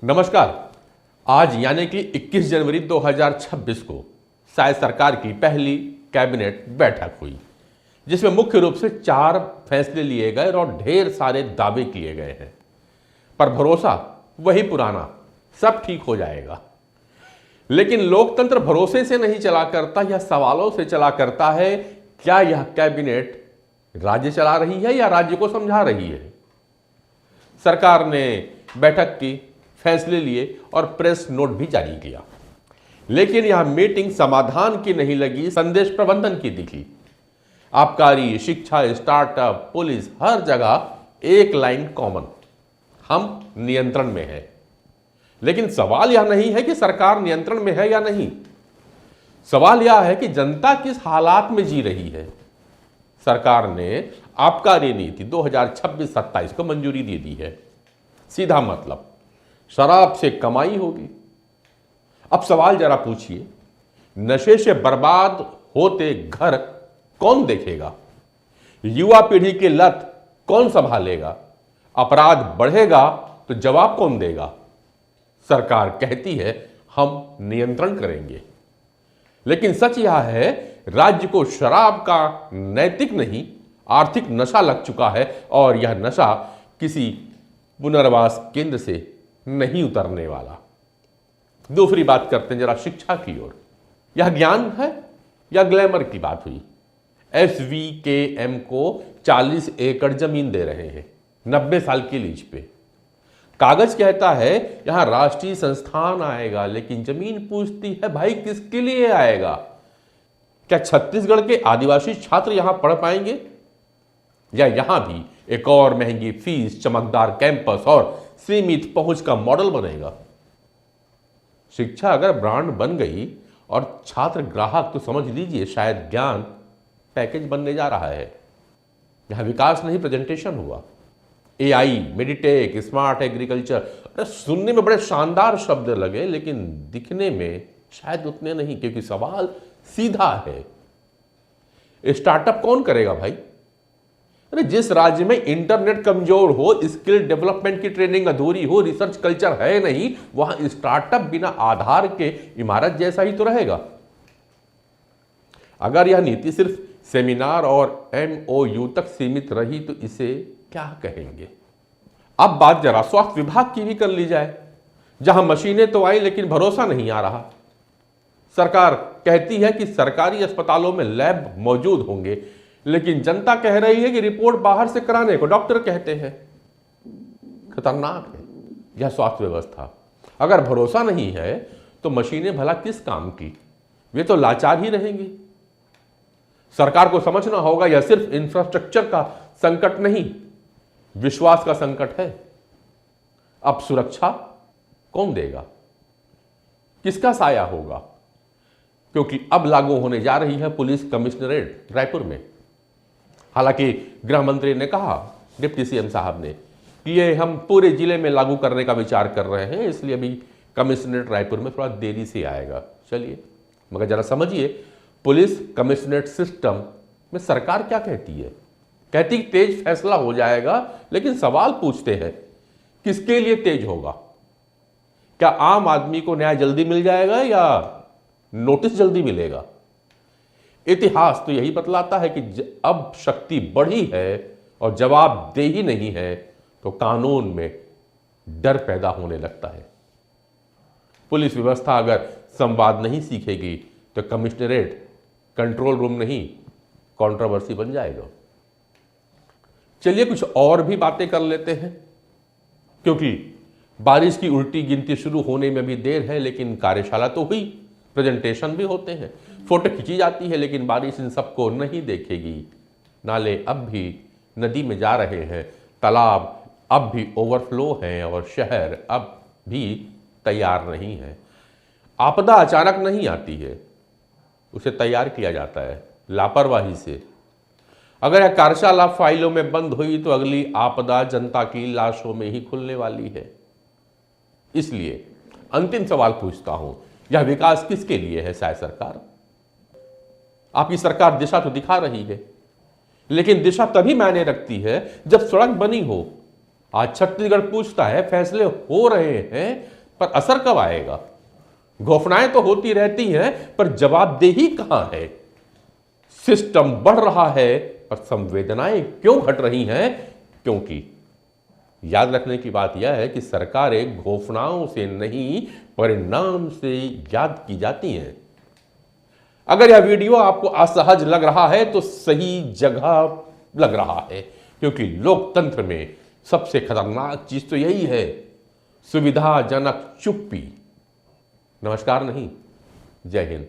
नमस्कार। आज यानी कि 21 जनवरी 2026 को शायद सरकार की पहली कैबिनेट बैठक हुई, जिसमें मुख्य रूप से 4 फैसले लिए गए और ढेर सारे दावे किए गए हैं। पर भरोसा वही पुराना, सब ठीक हो जाएगा। लेकिन लोकतंत्र भरोसे से नहीं चला करता, यह सवालों से चला करता है। क्या यह कैबिनेट राज्य चला रही है या राज्य को समझा रही है? सरकार ने बैठक की, फैसले लिए और प्रेस नोट भी जारी किया, लेकिन यह मीटिंग समाधान की नहीं लगी, संदेश प्रबंधन की दिखी। आबकारी, शिक्षा, स्टार्टअप, पुलिस, हर जगह एक लाइन कॉमन, हम नियंत्रण में है। लेकिन सवाल यह नहीं है कि सरकार नियंत्रण में है या नहीं, सवाल यह है कि जनता किस हालात में जी रही है। सरकार ने आबकारी नीति 2026-27 को मंजूरी दे दी है। सीधा मतलब शराब से कमाई होगी। अब सवाल जरा पूछिए, नशे से बर्बाद होते घर कौन देखेगा? युवा पीढ़ी की लत कौन संभालेगा? अपराध बढ़ेगा तो जवाब कौन देगा? सरकार कहती है हम नियंत्रण करेंगे, लेकिन सच यह है राज्य को शराब का नैतिक नहीं आर्थिक नशा लग चुका है, और यह नशा किसी पुनर्वास केंद्र से नहीं उतरने वाला। दूसरी बात करते हैं जरा शिक्षा की ओर। यह ज्ञान है या ग्लैमर की बात हुई? SVKM को 40 एकड़ जमीन दे रहे हैं 90 साल की लीज पे। कागज कहता है यहां राष्ट्रीय संस्थान आएगा, लेकिन जमीन पूछती है भाई किसके लिए आएगा? क्या छत्तीसगढ़ के आदिवासी छात्र यहां पढ़ पाएंगे, या यहां भी एक और महंगी फीस, चमकदार कैंपस और सीमित पहुंच का मॉडल बनेगा? शिक्षा अगर ब्रांड बन गई और छात्र ग्राहक, तो समझ लीजिए शायद ज्ञान पैकेज बनने जा रहा है। यहां विकास नहीं, प्रेजेंटेशन हुआ। AI, मेडिटेक, स्मार्ट एग्रीकल्चर, अरे सुनने में बड़े शानदार शब्द लगे, लेकिन दिखने में शायद उतने नहीं, क्योंकि सवाल सीधा है। स्टार्टअप कौन करेगा भाई? अरे जिस राज्य में इंटरनेट कमजोर हो, स्किल डेवलपमेंट की ट्रेनिंग अधूरी हो, रिसर्च कल्चर है नहीं, वहां स्टार्टअप बिना आधार के इमारत जैसा ही तो रहेगा। अगर यह नीति सिर्फ सेमिनार और MOU तक सीमित रही तो इसे क्या कहेंगे? अब बात जरा स्वास्थ्य विभाग की भी कर ली जाए, जहां मशीनें तो आई लेकिन भरोसा नहीं आ रहा। सरकार कहती है कि सरकारी अस्पतालों में लैब मौजूद होंगे, लेकिन जनता कह रही है कि रिपोर्ट बाहर से कराने को डॉक्टर कहते हैं। खतरनाक है यह स्वास्थ्य व्यवस्था। अगर भरोसा नहीं है तो मशीनें भला किस काम की? वे तो लाचार ही रहेंगी। सरकार को समझना होगा यह सिर्फ इंफ्रास्ट्रक्चर का संकट नहीं, विश्वास का संकट है। अब सुरक्षा कौन देगा? किसका साया होगा? क्योंकि अब लागू होने जा रही है पुलिस कमिश्नरेट रायपुर में। हालांकि गृह मंत्री ने कहा, डिप्टी CM साहब ने, कि ये हम पूरे जिले में लागू करने का विचार कर रहे हैं, इसलिए अभी कमिश्नरेट रायपुर में थोड़ा देरी से आएगा। चलिए, मगर जरा समझिए, पुलिस कमिश्नरेट सिस्टम में सरकार क्या कहती है? कहती तेज फैसला हो जाएगा, लेकिन सवाल पूछते हैं किसके लिए तेज होगा? क्या आम आदमी को न्याय जल्दी मिल जाएगा या नोटिस जल्दी मिलेगा? इतिहास तो यही बतलाता है कि अब शक्ति बढ़ी है और जवाबदेही नहीं है तो कानून में डर पैदा होने लगता है। पुलिस व्यवस्था अगर संवाद नहीं सीखेगी तो कमिश्नरेट कंट्रोल रूम नहीं, कंट्रोवर्सी बन जाएगा। चलिए कुछ और भी बातें कर लेते हैं, क्योंकि बारिश की उल्टी गिनती शुरू होने में भी देर है, लेकिन कार्यशाला तो हुई, प्रेजेंटेशन भी होते हैं, फोटो खींची जाती है, लेकिन बारिश इन सबको नहीं देखेगी। नाले अब भी नदी में जा रहे हैं, तालाब अब भी ओवरफ्लो हैं और शहर अब भी तैयार नहीं है। आपदा अचानक नहीं आती है, उसे तैयार किया जाता है लापरवाही से। अगर यह कार्यशाला फाइलों में बंद हुई तो अगली आपदा जनता की लाशों में ही खुलने वाली है। इसलिए अंतिम सवाल पूछता हूं, यह विकास किसके लिए है? शायद सरकार। आपकी सरकार दिशा तो दिखा रही है, लेकिन दिशा तभी मायने रखती है जब सड़क बनी हो, आज छत्तीसगढ़ पूछता है फैसले हो रहे हैं पर असर कब आएगा? घोषणाएं तो होती रहती हैं पर जवाबदेही कहां है? सिस्टम बढ़ रहा है पर संवेदनाएं क्यों घट रही हैं? क्योंकि याद रखने की बात यह है कि सरकारें घोषणाओं से नहीं परिणाम से याद की जाती हैं। अगर यह वीडियो आपको असहज लग रहा है तो सही जगह लग रहा है, क्योंकि लोकतंत्र में सबसे खतरनाक चीज तो यही है, सुविधाजनक चुप्पी। नमस्कार नहीं, जय हिंद।